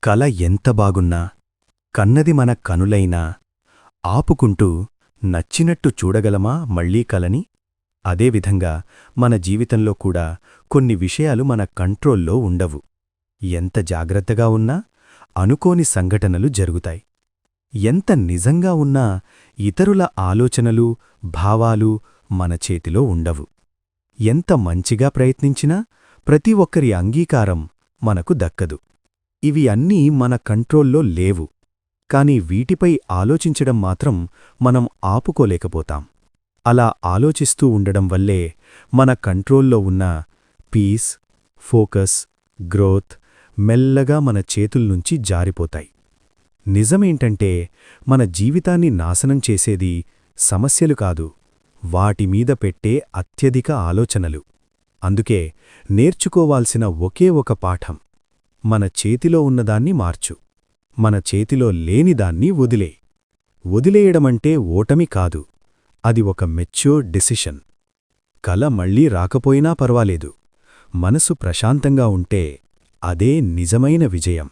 కల ఎంత బాగున్నా, కన్నది మన కనులైనా, ఆపుకుంటూ నచ్చినట్టు చూడగలమా మళ్ళీ కలని? అదేవిధంగా మన జీవితంలో కూడా కొన్ని విషయాలు మన కంట్రోల్లో ఉండవు. ఎంత జాగ్రత్తగా ఉన్నా అనుకోని సంఘటనలు జరుగుతాయి. ఎంత నిజంగా ఉన్నా ఇతరుల ఆలోచనలు, భావాలు మన చేతిలో ఉండవు. ఎంత మంచిగా ప్రయత్నించినా ప్రతి ఒక్కరి అంగీకారం మనకు దక్కదు. ఇవి అన్నీ మన కంట్రోల్లో లేవు. కాని వీటిపై ఆలోచించడం మాత్రం మనం ఆపుకోలేకపోతాం. అలా ఆలోచిస్తూ ఉండడం వల్లే మన కంట్రోల్లో ఉన్న పీస్, ఫోకస్, గ్రోత్ మెల్లగా మన చేతుల్నుంచి జారిపోతాయి. నిజమేంటంటే మన జీవితాన్ని నాశనం చేసేది సమస్యలు కాదు, వాటిమీద పెట్టే అత్యధిక ఆలోచనలు. అందుకే నేర్చుకోవాల్సిన ఒకే ఒక పాఠం: మన చేతిలో ఉన్నదాన్ని మార్చు, మన చేతిలో లేనిదాన్ని వదిలే. వదిలేయడమంటే ఓటమి కాదు, అది ఒక మెచ్యూర్ డెసిషన్. కల మళ్ళీ రాకపోయినా పర్వాలేదు, మనసు ప్రశాంతంగా ఉంటే అదే నిజమైన విజయం.